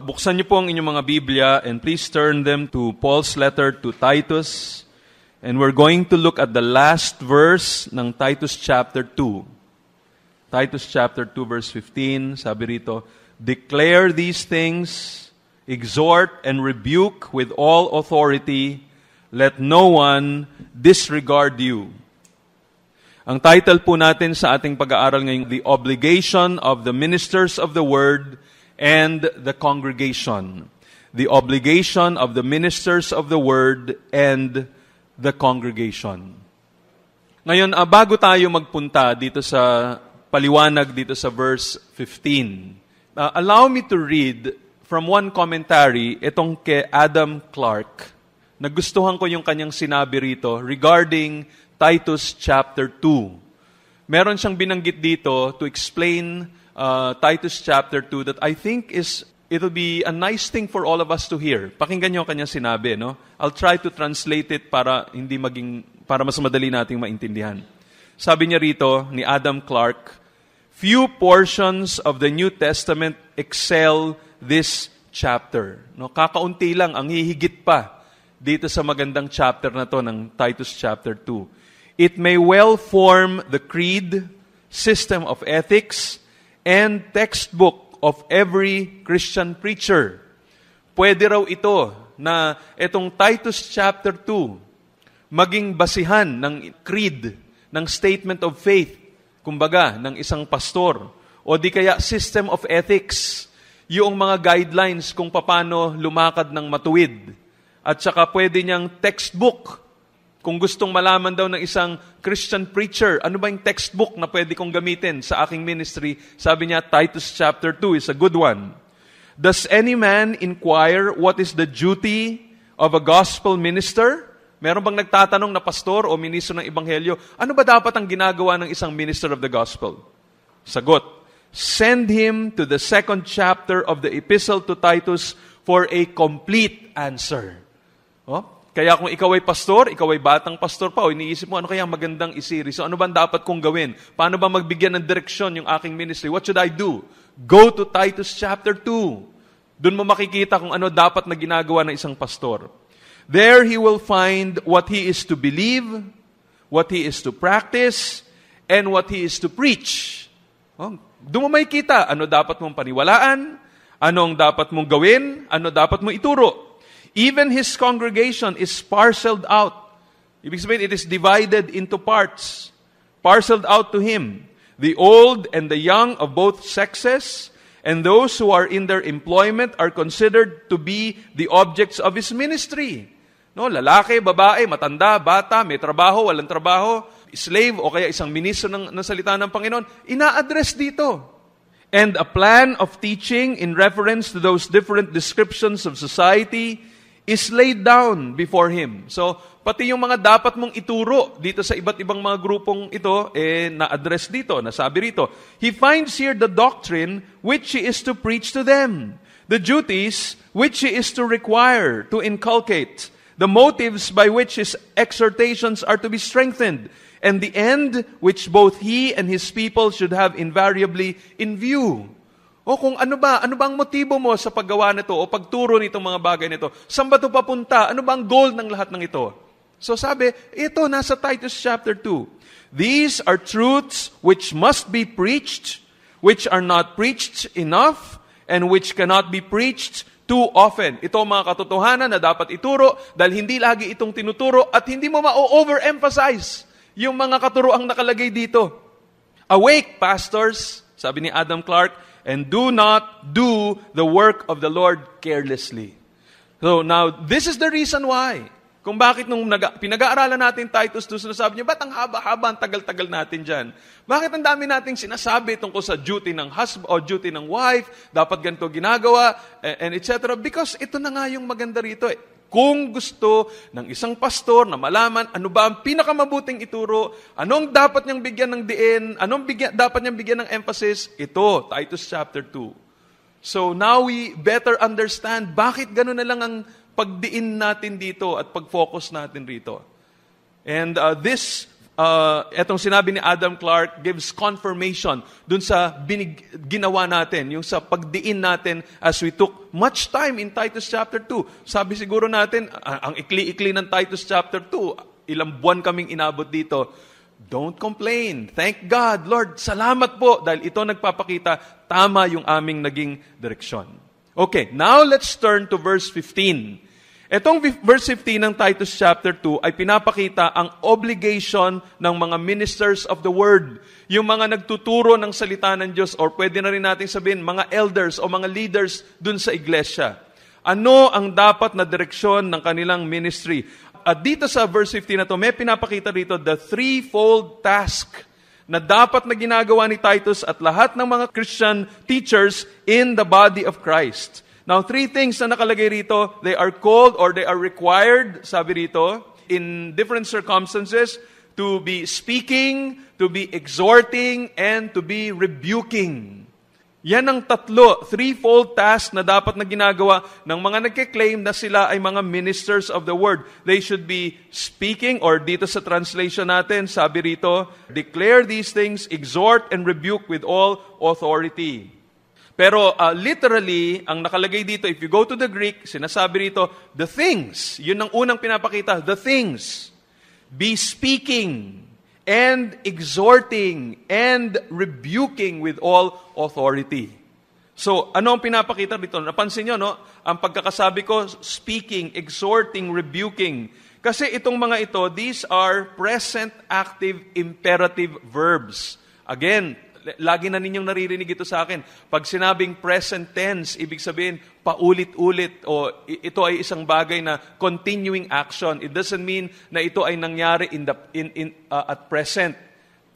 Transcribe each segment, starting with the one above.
Buksan niyo po ang inyong mga Biblia and please turn them to Paul's letter to Titus. And we're going to look at the last verse ng Titus chapter 2. Titus chapter 2 verse 15, sabi rito, "Declare these things, exhort and rebuke with all authority, let no one disregard you." Ang title po natin sa ating pag-aaral ngayon, The Obligation of the Ministers of the Word and the Congregation. The obligation of the ministers of the Word and the congregation. Ngayon, bago tayo magpunta dito sa paliwanag dito sa verse 15, allow me to read from one commentary, itong kay Adam Clarke. Nagustuhan ko yung kanyang sinabi rito regarding Titus chapter 2. Meron siyang binanggit dito to explain Titus chapter 2 that I think it'll be a nice thing for all of us to hear. Pakinggan niyo ang kanyang sinabi, no? I'll try to translate it para mas madali nating maintindihan. Sabi niya rito ni Adam Clarke, "Few portions of the New Testament excel this chapter." No, kakaunti lang ang hihigit pa dito sa magandang chapter na to ng Titus chapter 2. It may well form the creed, system of ethics, and textbook of every Christian preacher. Pwede raw ito na itong Titus chapter 2 maging basihan ng creed, ng statement of faith, kumbaga, ng isang pastor, o di kaya system of ethics, yung mga guidelines kung paano lumakad ng matuwid. At saka pwede niyang textbook. Kung gustong malaman daw ng isang Christian preacher, ano ba yung textbook na pwede kong gamitin sa aking ministry? Sabi niya, Titus chapter 2 is a good one. "Does any man inquire what is the duty of a gospel minister?" Meron bang nagtatanong na pastor o ministro ng ebanghelyo, ano ba dapat ang ginagawa ng isang minister of the gospel? Sagot, "Send him to the 2nd chapter of the epistle to Titus for a complete answer." Oh? Kaya kung ikaw ay pastor, ikaw ay batang pastor pa, o iniisip mo, ano kaya magandang isiri? So ano ba dapat kong gawin? Paano ba magbigyan ng direksyon yung aking ministry? What should I do? Go to Titus chapter 2. Doon mo makikita kung ano dapat na ginagawa ng isang pastor. There he will find what he is to believe, what he is to practice, and what he is to preach. Oh, doon mo makikita ano dapat mong paniwalaan, ano ang dapat mong gawin, ano dapat mong ituro. Even his congregation is parceled out. Ibig sabihin, it is divided into parts. Parceled out to him. The old and the young of both sexes, and those who are in their employment are considered to be the objects of his ministry. No, lalaki, babae, matanda, bata, may trabaho, walang trabaho, slave o kaya isang ministro ng salita ng Panginoon, ina-address dito. And a plan of teaching in reference to those different descriptions of society is laid down before him. So, pati yung mga dapat mong ituro dito sa iba't ibang mga grupong ito, na-address dito, nasabi rito. He finds here the doctrine which he is to preach to them, the duties which he is to require, to inculcate, the motives by which his exhortations are to be strengthened, and the end which both he and his people should have invariably in view. O kung ano ba ang motibo mo sa paggawa nito o pagturo nitong mga bagay nito? Saan ba ito papunta? Ano ba ang goal ng lahat ng ito? So sabi, ito nasa Titus chapter 2. These are truths which must be preached, which are not preached enough, and which cannot be preached too often. Ito ang mga katotohanan na dapat ituro dahil hindi lagi itong tinuturo at hindi mo ma-overemphasize yung mga katuroang nakalagay dito. Awake, pastors, sabi ni Adam Clarke, and do not do the work of the Lord carelessly. So now, this is the reason why. Kung bakit nung pinag-aaralan natin Titus 2, sinasabi niya, ba't ang haba-haba, ang tagal-tagal natin dyan? Bakit ang dami nating sinasabi tungkol sa duty ng husband o duty ng wife, dapat ganito ginagawa, and etc. Because ito na nga yung maganda rito. Kung gusto ng isang pastor na malaman ano ba ang pinakamabuting ituro, anong dapat niyang bigyan ng diin, dapat niyang bigyan ng emphasis, ito, Titus chapter 2. So now we better understand bakit gano'n na lang ang pagdiin natin dito at pag-focus natin rito. And this etong sinabi ni Adam Clarke gives confirmation dun sa ginawa natin, yung sa pagdiin natin as we took much time in Titus chapter 2. Sabi siguro natin, ang ikli-ikli ng Titus chapter 2, ilang buwan kaming inabot dito. Don't complain. Thank God. Lord, salamat po dahil ito nagpapakita tama yung aming naging direksyon. Okay, now let's turn to verse 15. Etong verse 15 ng Titus chapter 2 ay pinapakita ang obligation ng mga ministers of the word. Yung mga nagtuturo ng salita ng Diyos, or pwede na rin natin sabihin, mga elders o mga leaders dun sa iglesia. Ano ang dapat na direksyon ng kanilang ministry? At dito sa verse 15 na to, may pinapakita rito the threefold task na dapat na ginagawa ni Titus at lahat ng mga Christian teachers in the body of Christ. Now, three things na nakalagay rito, they are called or they are required, sabi rito, in different circumstances, to be speaking, to be exhorting, and to be rebuking. Yan ang tatlo, threefold task na dapat na ginagawa ng mga nagkiklaim na sila ay mga ministers of the word. They should be speaking, or dito sa translation natin, sabi rito, declare these things, exhort and rebuke with all authority. Pero literally, ang nakalagay dito, if you go to the Greek, sinasabi rito, the things. Yun ang unang pinapakita, the things. Be speaking and exhorting and rebuking with all authority. So, ano ang pinapakita dito? Napansin nyo, no? Ang pagkakasabi ko, speaking, exhorting, rebuking. Kasi itong mga ito, these are present active imperative verbs. Again, lagi na ninyong naririnig ito sa akin. Pag sinabing present tense, ibig sabihin, paulit-ulit o ito ay isang bagay na continuing action. It doesn't mean na ito ay nangyari at present.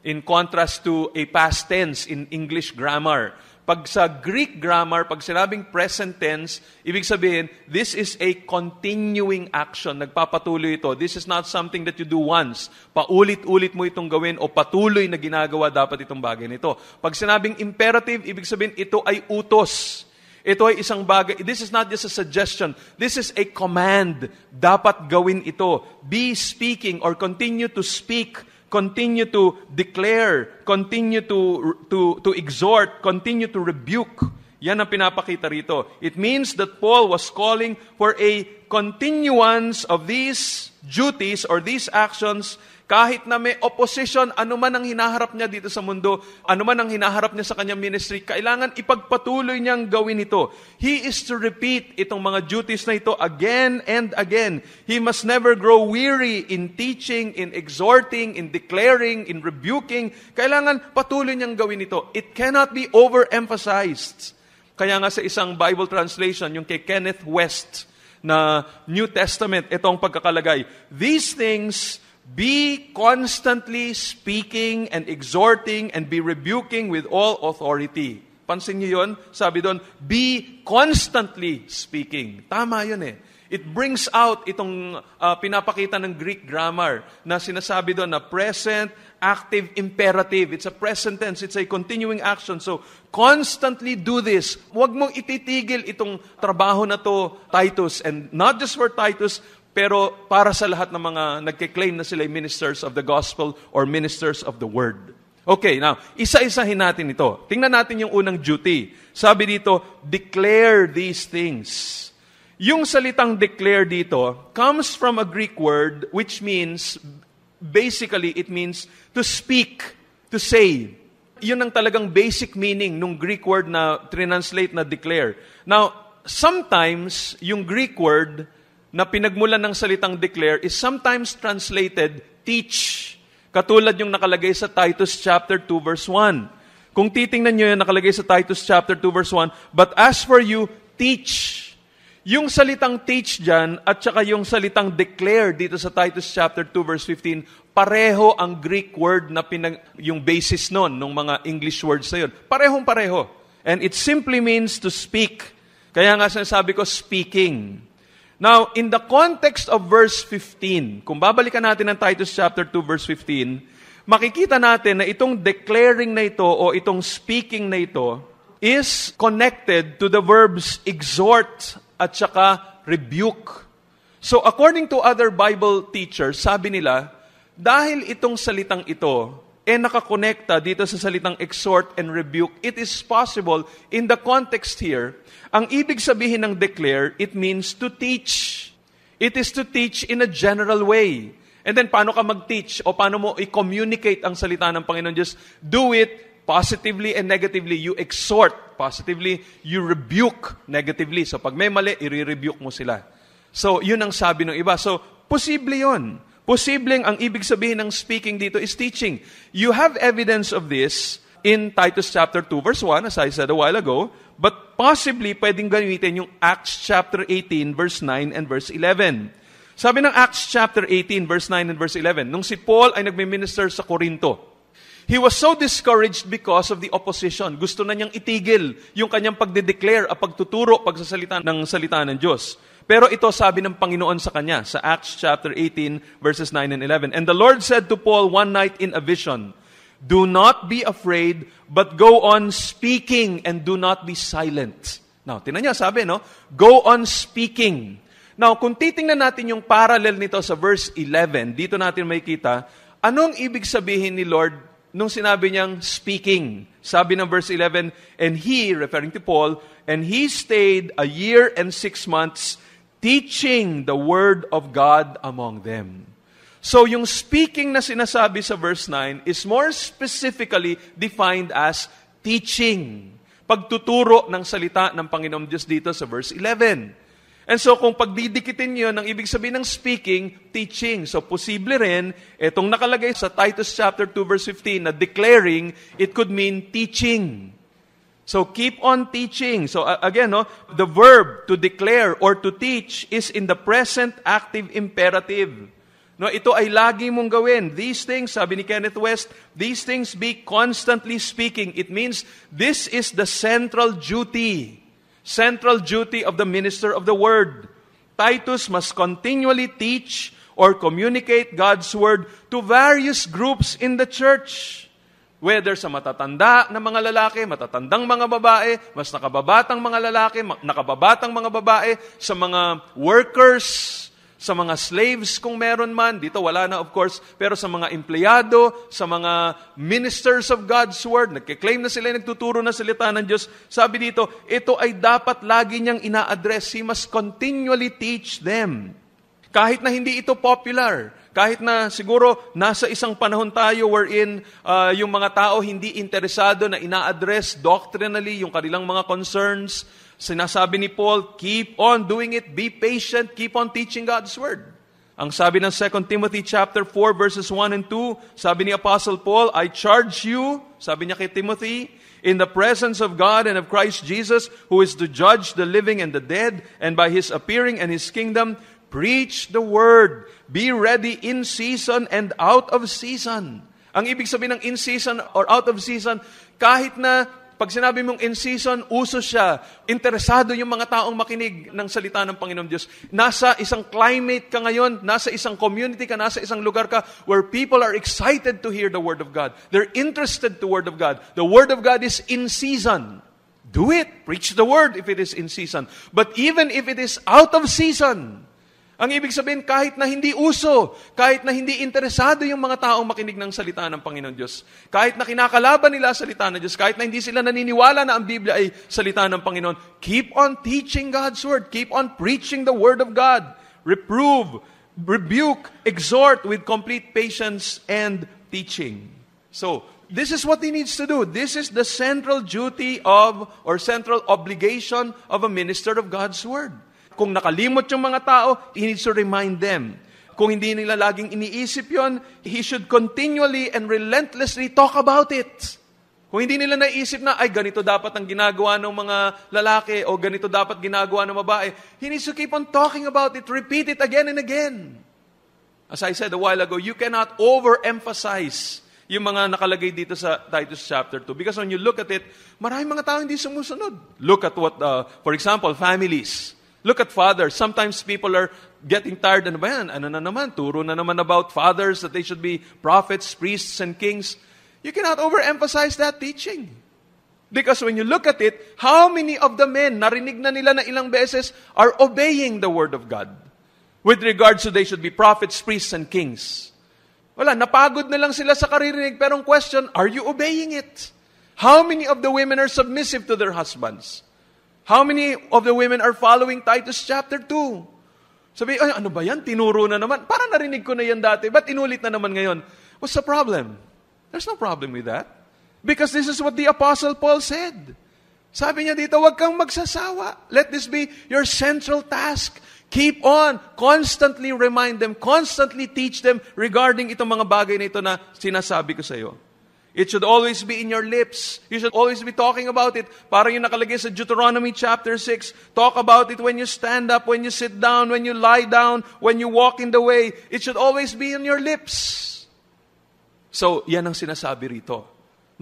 In contrast to a past tense in English grammar. Pag sa Greek grammar, pag sinabing present tense, ibig sabihin, this is a continuing action. Nagpapatuloy ito. This is not something that you do once. Paulit-ulit mo itong gawin o patuloy na ginagawa dapat itong bagay nito. Pag sinabing imperative, ibig sabihin, ito ay utos. Ito ay isang bagay. This is not just a suggestion. This is a command. Dapat gawin ito. Be speaking or continue to speak. Continue to declare, continue to exhort, continue to rebuke. Yan ang pinapakita rito. It means that Paul was calling for a continuance of these duties or these actions kahit na may opposition, ano man ang hinaharap niya dito sa mundo, ano man ang hinaharap niya sa kanyang ministry, kailangan ipagpatuloy niyang gawin ito. He is to repeat itong mga duties na ito again and again. He must never grow weary in teaching, in exhorting, in declaring, in rebuking. Kailangan patuloy niyang gawin ito. It cannot be overemphasized. Kaya nga sa isang Bible translation, yung kay Kenneth West na New Testament, itong pagkakalagay. These things, be constantly speaking and exhorting and be rebuking with all authority. Pansin niyo yun? Sabi doon, be constantly speaking. Tama yun eh. It brings out itong pinapakita ng Greek grammar na sinasabi doon na present, active, imperative. It's a present tense. It's a continuing action. So, constantly do this. Huwag mong ititigil itong trabaho na to, Titus. And not just for Titus, pero para sa lahat ng mga nagkiklaim na sila ministers of the gospel or ministers of the word. Okay, now, isa-isahin natin ito. Tingnan natin yung unang duty. Sabi dito, declare these things. Yung salitang declare dito comes from a Greek word which means, basically, it means to speak, to say. Yun ang talagang basic meaning ng Greek word na translate na declare. Now, sometimes, yung Greek word na pinagmulan ng salitang declare is sometimes translated teach. Katulad yung nakalagay sa Titus chapter 2 verse 1. Kung titingnan nyo yung nakalagay sa Titus chapter 2 verse 1, but as for you, teach. Yung salitang teach dyan at saka yung salitang declare dito sa Titus chapter 2 verse 15, pareho ang Greek word na yung basis nun, ng mga English words na yun. Parehong-pareho. And it simply means to speak. Kaya nga sinasabi ko, speaking. Now, in the context of verse 15, kung babalikan natin ang Titus chapter 2 verse 15, makikita natin na itong declaring na ito o itong speaking na ito is connected to the verbs exhort at saka rebuke. So, according to other Bible teachers, sabi nila, Dahil itong salitang ito, nakakonekta dito sa salitang exhort and rebuke, it is possible, in the context here, ang ibig sabihin ng declare, it means to teach. It is to teach in a general way. And then, paano ka mag-teach? O paano mo i-communicate ang salita ng Panginoon Diyos? Do it positively and negatively. You exhort positively, you rebuke negatively. So, pag may mali, i-rebuke mo sila. So, yun ang sabi ng iba. So, posible yun. Posibleng ang ibig sabihin ng speaking dito is teaching. You have evidence of this in Titus chapter 2, verse 1, as I said a while ago, but possibly pwedeng gamitin yung Acts chapter 18, verse 9 and verse 11. Sabi ng Acts chapter 18, verse 9 and verse 11, nung si Paul ay nagme-minister sa Corinto, he was so discouraged because of the opposition. Gusto na niyang itigil yung kanyang pagde-declare, pagtuturo, pagsasalita ng salita ng Diyos. Pero ito sabi ng Panginoon sa kanya, sa Acts chapter 18, verses 9 and 11. And the Lord said to Paul one night in a vision, do not be afraid, but go on speaking and do not be silent. Now, tingnan niya, sabi, no? Go on speaking. Now, kung titingnan natin yung parallel nito sa verse 11, dito natin makikita, anong ibig sabihin ni Lord nung sinabi niyang speaking? Sabi ng verse 11, and he, referring to Paul, and he stayed 1 year and 6 months teaching the word of God among them. So, yung speaking na sinasabi sa verse 9 is more specifically defined as teaching. Pagtuturo ng salita ng Panginoong Diyos dito sa verse 11. And so, kung pagdidikitin nyo ng ibig sabihin ng speaking, teaching. So, posible rin, itong nakalagay sa Titus chapter 2, verse 15, na declaring, it could mean teaching. So, keep on teaching. So, again, no, the verb to declare or to teach is in the present active imperative. No, ito ay lagi mong gawin. These things, sabi ni Kenneth West, these things be constantly speaking. It means this is the central duty of the minister of the word. Titus must continually teach or communicate God's word to various groups in the church. Whether sa matatanda na mga lalaki, matatandang mga babae, mas nakababatang mga lalaki, nakababatang mga babae, sa mga workers, sa mga slaves kung meron man, dito wala na of course, pero sa mga empleyado, sa mga ministers of God's Word, nagkiklaim na sila, nagtuturo na salita ng Diyos, sabi dito, ito ay dapat lagi niyang ina-address. He must continually teach them. Kahit na hindi ito popular, kahit na siguro nasa isang panahon tayo wherein yung mga tao hindi interesado na ina-address doctrinally yung kanilang mga concerns, sinasabi ni Paul, keep on doing it, be patient, keep on teaching God's Word. Ang sabi ng 2 Timothy chapter 4 verses 1 and 2, sabi ni Apostle Paul, I charge you, sabi niya kay Timothy, in the presence of God and of Christ Jesus, who is to judge the living and the dead, and by His appearing and His kingdom, preach the Word. Be ready in season and out of season. Ang ibig sabihin ng in season or out of season, kahit na pag sinabi mong in season, uso siya. Interesado yung mga taong makinig ng salita ng Panginoon Diyos. Nasa isang climate ka ngayon, nasa isang community ka, nasa isang lugar ka where people are excited to hear the Word of God. They're interested to Word of God. The Word of God is in season. Do it. Preach the Word if it is in season. But even if it is out of season, ang ibig sabihin, kahit na hindi uso, kahit na hindi interesado yung mga taong makinig ng salita ng Panginoon Diyos, kahit na kinakalaban nila salita ng Diyos, kahit na hindi sila naniniwala na ang Biblia ay salita ng Panginoon, keep on teaching God's Word. Keep on preaching the Word of God. Reprove, rebuke, exhort with complete patience and teaching. So, this is what he needs to do. This is the central duty of, or central obligation of a minister of God's Word. Kung nakalimot yung mga tao, he needs to remind them. Kung hindi nila laging iniisip yon, he should continually and relentlessly talk about it. Kung hindi nila naisip na, ay ganito dapat ang ginagawa ng mga lalaki o ganito dapat ginagawa ng babae, he needs to keep on talking about it, repeat it again and again. As I said a while ago, you cannot overemphasize yung mga nakalagay dito sa Titus chapter 2. Because when you look at it, maraming mga tao hindi sumusunod. Look at what, for example, families. Look at fathers. Sometimes people are getting tired. Ano ba yan? Ano na naman? Turo na naman about fathers, that they should be prophets, priests, and kings. You cannot overemphasize that teaching. Because when you look at it, how many of the men, narinig na nila na ilang beses, are obeying the Word of God? With regards to they should be prophets, priests, and kings. Wala, napagod na lang sila sa karirinig, pero ang question, are you obeying it? How many of the women are submissive to their husbands? How many of the women are following Titus chapter 2? Sabi, ay, ano ba yan? Tinuro na naman. Parang narinig ko na yan dati. Ba't inulit na naman ngayon? What's the problem? There's no problem with that. Because this is what the Apostle Paul said. Sabi niya dito, huwag kang magsasawa. Let this be your central task. Keep on. Constantly remind them. Constantly teach them regarding itong mga bagay na ito na sinasabi ko sa iyo. It should always be in your lips. You should always be talking about it. Parang yung nakalagay sa Deuteronomy chapter 6. Talk about it when you stand up, when you sit down, when you lie down, when you walk in the way. It should always be in your lips. So, yan ang sinasabi rito.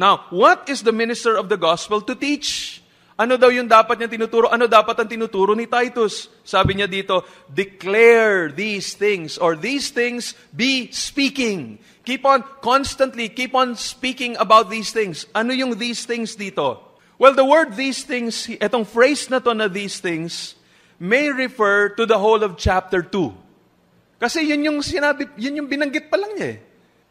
Now, what is the minister of the gospel to teach? Ano daw yung dapat niya tinuturo? Ano dapat ang tinuturo ni Titus? Sabi niya dito, declare these things, or these things be speaking. Keep on speaking about these things. Ano yung these things dito? Well, the word these things, etong phrase na to na these things, may refer to the whole of chapter 2. Kasi yun yung sinabi, yun yung binanggit pa lang niya eh.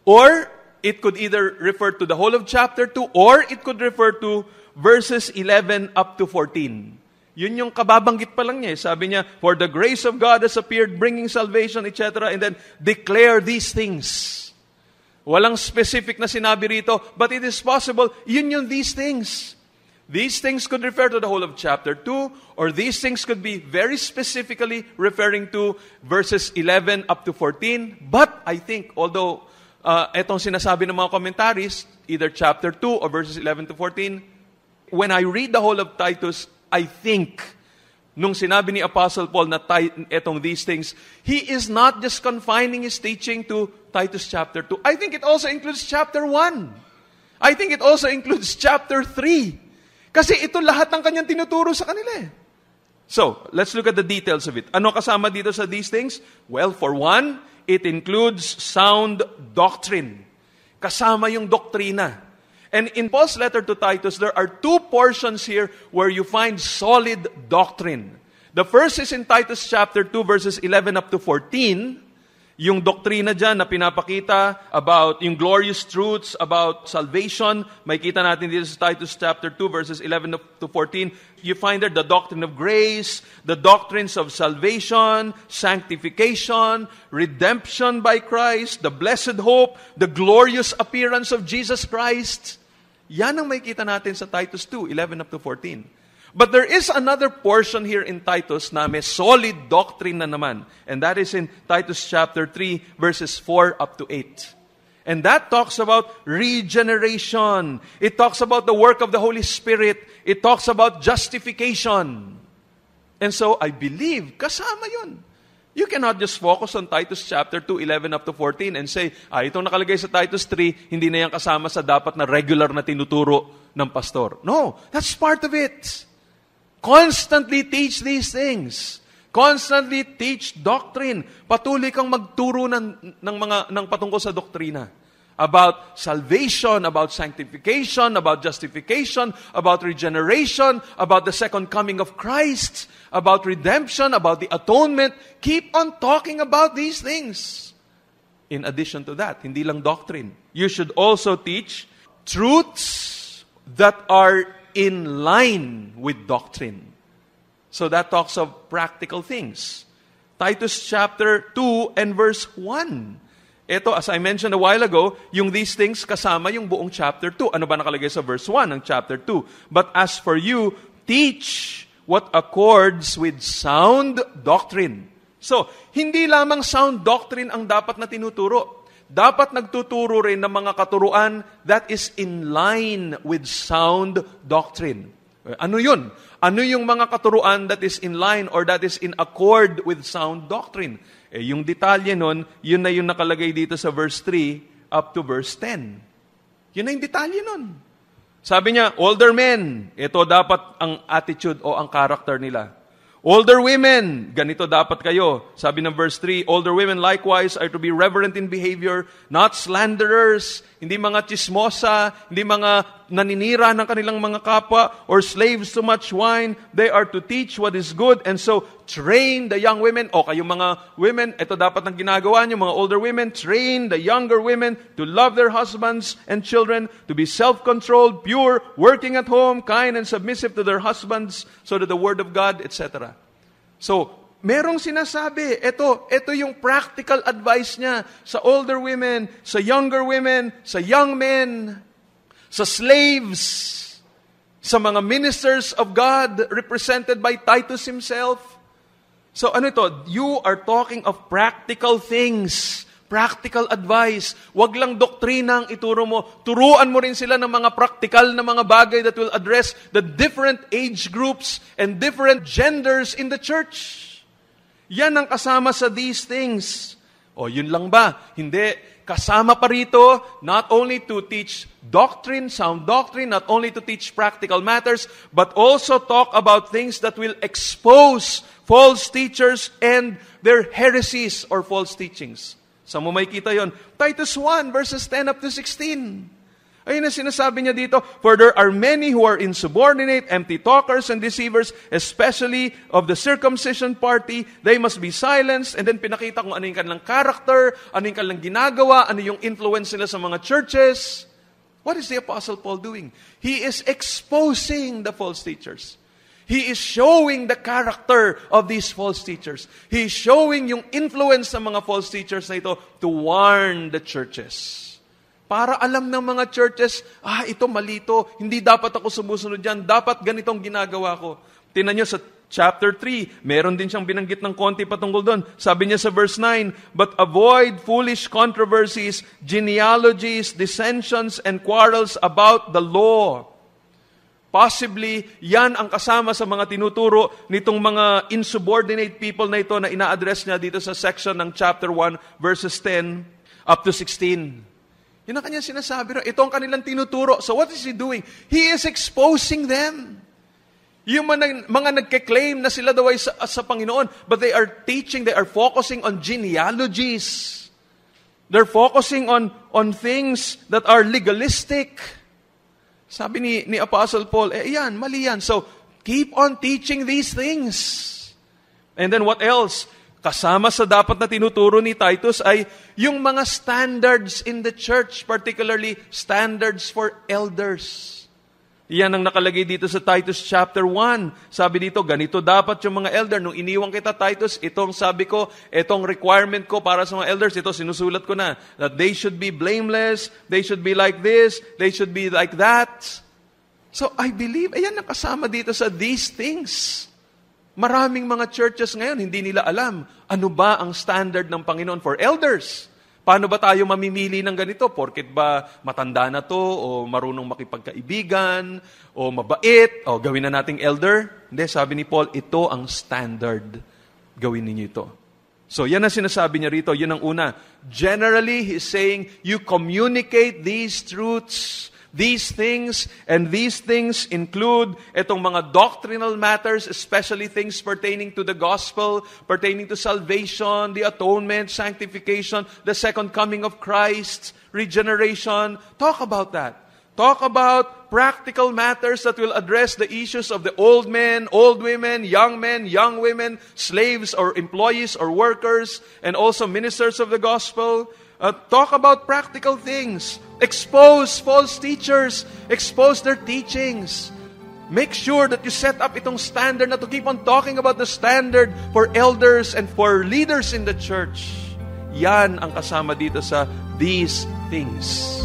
Or, it could either refer to the whole of chapter 2, or it could refer to verses 11 up to 14. Yun yung kababanggit pa lang niya. Sabi niya, for the grace of God has appeared, bringing salvation, etc. And then, declare these things. Walang specific na sinabi rito, but it is possible, yun yung these things. These things could refer to the whole of chapter 2, or these things could be very specifically referring to verses 11 up to 14. But I think, although etong sinasabi ng mga commentaries, either chapter 2 or verses 11 to 14, when I read the whole of Titus, I think, nung sinabi ni Apostle Paul na etong these things, he is not just confining his teaching to Titus chapter 2. I think it also includes chapter 1. I think it also includes chapter 3. Kasi ito lahat ng kanyang tinuturo sa kanila eh. So, let's look at the details of it. Ano kasama dito sa these things? Well, for one, it includes sound doctrine. Kasama yung doktrina. And in Paul's letter to Titus, there are two portions here where you find solid doctrine. The first is in Titus chapter 2, verses 11 up to 14. Yung doktrina dyan na pinapakita about yung glorious truths about salvation. May kita natin dito sa Titus chapter 2, verses 11 up to 14. You find there the doctrine of grace, the doctrines of salvation, sanctification, redemption by Christ, the blessed hope, the glorious appearance of Jesus Christ. Yan ang may kita natin sa Titus 2, 11 up to 14. But there is another portion here in Titus na may solid doctrine na naman. And that is in Titus chapter 3, verses 4 up to 8. And that talks about regeneration. It talks about the work of the Holy Spirit. It talks about justification. And so, I believe, kasama yun. You cannot just focus on Titus chapter 2, 11 up to 14 and say, itong nakalagay sa Titus 3, hindi na yan kasama sa dapat na regular na tinuturo ng pastor. No, that's part of it. Constantly teach these things. Constantly teach doctrine. Patuloy kang magturo ng patungkol sa doktrina. About salvation, about sanctification, about justification, about regeneration, about the second coming of Christ, about redemption, about the atonement. Keep on talking about these things. In addition to that, hindi lang doctrine. You should also teach truths that are in line with doctrine. So that talks of practical things. Titus chapter 2 and verse 1. Ito, as I mentioned a while ago, yung these things kasama yung buong chapter 2. Ano ba nakalagay sa verse 1 ng chapter 2? But as for you, teach what accords with sound doctrine. So, hindi lamang sound doctrine ang dapat na tinuturo. Dapat nagtuturo rin ng mga katuruan that is in line with sound doctrine. Ano yun? Ano yung mga katuruan that is in line or that is in accord with sound doctrine? Yung detalye nun, yun na yung nakalagay dito sa verse 3 up to verse 10. Yun na yung detalye nun. Sabi niya, older men, ito dapat ang attitude o ang character nila. Older women, ganito dapat kayo. Sabi ng verse 3, older women likewise are to be reverent in behavior, not slanderers, hindi mga chismosa, hindi mga naninira ng kanilang mga kapwa, or slaves to much wine. They are to teach what is good, and so train the young women. O kayong mga women, ito dapat ang ginagawa nyo, mga older women, train the younger women to love their husbands and children, to be self-controlled, pure, working at home, kind and submissive to their husbands, so that the word of God, etc. So, merong sinasabi, ito yung practical advice niya sa older women, sa younger women, sa young men, sa slaves, sa mga ministers of God represented by Titus himself. So ano ito? You are talking of practical things, practical advice. Wag lang doktrina ang ituro mo. Turuan mo rin sila ng mga practical na mga bagay that will address the different age groups and different genders in the church. Yan ang kasama sa these things. O yun lang ba? Hindi. Kasama pa rito, not only to teach doctrine, sound doctrine, not only to teach practical matters, but also talk about things that will expose false teachers and their heresies or false teachings. Saan mo makikita yon? Titus 1, verses 10 up to 16. Ayun na sinasabi niya dito, for there are many who are insubordinate, empty talkers and deceivers, especially of the circumcision party. They must be silenced. And then pinakita kung ano yung kanilang character, ano yung kanilang ginagawa, ano yung influence nila sa mga churches. What is the Apostle Paul doing? He is exposing the false teachers. He is showing the character of these false teachers. He is showing yung influence ng mga false teachers na ito to warn the churches. Para alam ng mga churches, ito malito, hindi dapat ako sumusunod dyan, dapat ganitong ginagawa ko. Tingnan nyo sa chapter 3, meron din siyang binanggit ng konti patungkol doon. Sabi niya sa verse 9, but avoid foolish controversies, genealogies, dissensions, and quarrels about the law. Possibly, yan ang kasama sa mga tinuturo nitong mga insubordinate people na ito na ina-address niya dito sa section ng chapter 1, verses 10 up to 16. Yun ang kanyang sinasabi. Ito ang kanilang tinuturo. So what is he doing? He is exposing them. Yung mga nagke-claim na sila daw ay sa Panginoon, but they are teaching, they are focusing on genealogies. They're focusing on things that are legalistic. Sabi ni Apostle Paul, yan, mali yan. So, keep on teaching these things. And then what else? Kasama sa dapat na tinuturo ni Titus ay yung mga standards in the church, particularly standards for elders. Yan ang nakalagay dito sa Titus chapter 1. Sabi dito, ganito dapat yung mga elder. Nung iniwan kita, Titus, itong sabi ko, itong requirement ko para sa mga elders, ito sinusulat ko na, that they should be blameless, they should be like this, they should be like that. So I believe, ayan ang kasama dito sa these things. Maraming mga churches ngayon, hindi nila alam ano ba ang standard ng Panginoon for elders. Paano ba tayo mamimili ng ganito? Porket ba matanda na to, o marunong makipagkaibigan, o mabait, o gawin na nating elder? Hindi, sabi ni Paul, ito ang standard. Gawin ninyo ito. So, yan ang sinasabi niya rito. Yun ang una. Generally, he's saying, you communicate these truths, these things, and these things include itong mga doctrinal matters, especially things pertaining to the gospel, pertaining to salvation, the atonement, sanctification, the second coming of Christ, regeneration. Talk about that. Talk about practical matters that will address the issues of the old men, old women, young women, slaves or employees or workers, and also ministers of the gospel. Talk about practical things. Expose false teachers. Expose their teachings. Make sure that you set up itong standard na to keep on talking about the standard for elders and for leaders in the church. Yan ang kasama dito sa these things.